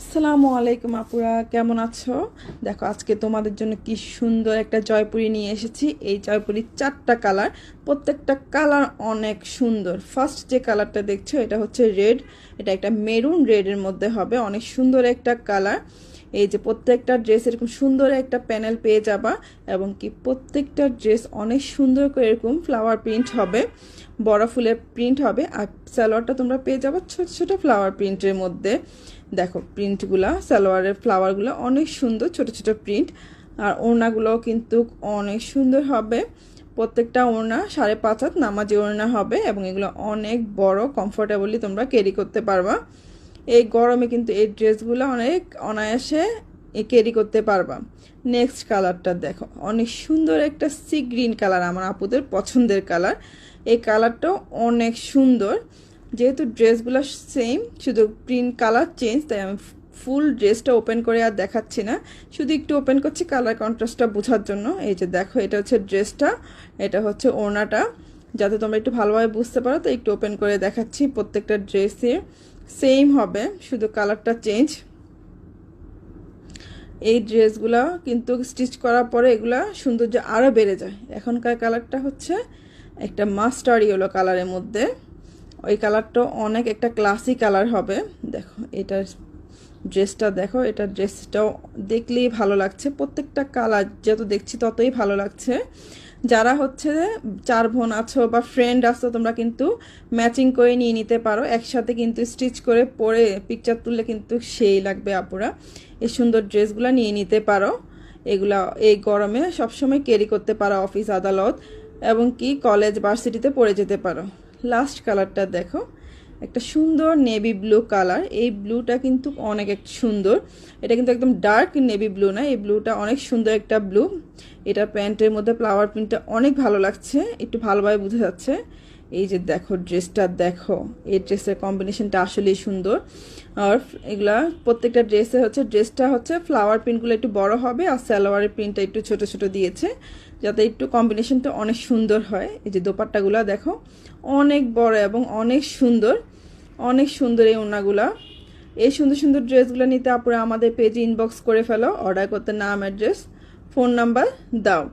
আসসালামু আলাইকুম আপুরা, কেমন আছো? দেখো আজকে তোমাদের জন্য কি সুন্দর একটা জয়পুরি নিয়ে এসেছি। এই জয়পুরির 4টা কালার, প্রত্যেকটা কালার অনেক সুন্দর। ফার্স্ট যে কালারটা দেখছো এটা হচ্ছে রেড, এটা একটা মেরুন রেডের মধ্যে হবে, অনেক সুন্দর একটা কালার। এই যে প্রত্যেকটা ড্রেস এরকম সুন্দর একটা প্যানেল পেয়ে যাবা, এবং কি প্রত্যেকটা ড্রেস অনেক সুন্দর করে এরকম ফ্লাওয়ার প্রিন্ট হবে, বড় ফুলের প্রিন্ট হবে। আর সালোয়ারটা তোমরা পেয়ে যাবে ছোট ছোট ফ্লাওয়ার প্রিন্টের মধ্যে। দেখো প্রিন্টগুলা, সালোয়ারের ফ্লাওয়ারগুলো অনেক সুন্দর, ছোট ছোট প্রিন্ট। আর ওড়নাগুলোও কিন্তু অনেক সুন্দর হবে। প্রত্যেকটা ওড়না 5.5 হাত নামাজি ওড়না হবে, এবং এগুলো অনেক বড়, কমফোর্টেবলি তোমরা ক্যারি করতে পারবা। এই গরমে কিন্তু এই ড্রেসগুলো অনেক অনায়াসে ক্যারি করতে পারবা। নেক্সট কালারটা দেখো, অনেক সুন্দর একটা সি গ্রিন কালার, আমার আপুদের পছন্দের কালার। এই কালারটাও অনেক সুন্দর। যেহেতু ড্রেসগুলো সেম, শুধু প্রিন্ট কালার চেঞ্জ, তাই আমি ফুল ড্রেসটা ওপেন করে আর দেখাচ্ছি না, শুধু একটু ওপেন করছি কালার কন্ট্রাস্টটা বোঝার জন্য। এই যে দেখো, এটা হচ্ছে ড্রেসটা, এটা হচ্ছে ওড়নাটা, যাতে তোমরা একটু ভালোভাবে বুঝতে পারো, তো একটু ওপেন করে দেখাচ্ছি। প্রত্যেকটা ড্রেসে সেম হবে, শুধু কালারটা চেঞ্জ। এই ড্রেসগুলো কিন্তু স্টিচ করার পরে এগুলা সৌন্দর্য আরও বেড়ে যায়। এখনকার কালারটা হচ্ছে একটা মাস্টার্ড ইয়েলো কালারের মধ্যে, ওই কালারটাও অনেক একটা ক্লাসি কালার হবে। দেখো এটার ড্রেসটা, দেখো এটা ড্রেসটাও দেখলেই ভালো লাগছে। প্রত্যেকটা কালার যত দেখছি ততই ভালো লাগছে। যারা হচ্ছে 4 বোন আছো বা ফ্রেন্ড আছো, তোমরা কিন্তু ম্যাচিং করে নিয়ে নিতে পারো, একসাথে কিন্তু স্টিচ করে পরে পিকচার তুললে কিন্তু সেই লাগবে আপুরা। এই সুন্দর ড্রেসগুলো নিয়ে নিতে পারো, এগুলা এই গরমে সবসময় ক্যারি করতে পারো, অফিস আদালত এবং কি কলেজ ভার্সিটিতে পরে যেতে পারো। লাস্ট কালারটা দেখো, একটা সুন্দর নেভি ব্লু কালার। এই ব্লুটা কিন্তু অনেক একটা সুন্দর, এটা কিন্তু একদম ডার্ক নেভি ব্লু না, এই ব্লুটা অনেক সুন্দর একটা ব্লু। এটা প্যান্টের মধ্যে ফ্লাওয়ার প্রিন্টটা অনেক ভালো লাগছে, একটু ভালোভাবে বোঝা যাচ্ছে। এই যে দেখো ড্রেসটা, দেখো এই ড্রেসের কম্বিনেশনটা আসলেই সুন্দর। আর এগুলা প্রত্যেকটা ড্রেসে হচ্ছে, ড্রেসটা হচ্ছে ফ্লাওয়ার প্রিন্টগুলো একটু বড় হবে, আর সালোয়ারের প্রিন্টটা একটু ছোট ছোট দিয়েছে, যাতে একটু কম্বিনেশনটা অনেক সুন্দর হয়। এই যে দোপাট্টাগুলো দেখো অনেক বড় এবং অনেক সুন্দর, অনেক সুন্দর এই ওড়নাগুলা। এই সুন্দর সুন্দর ড্রেসগুলো নিতে আপুরা আমাদের পেজে ইনবক্স করে ফেলো, অর্ডার করতে নাম, অ্যাড্রেস, ফোন নাম্বার দাও।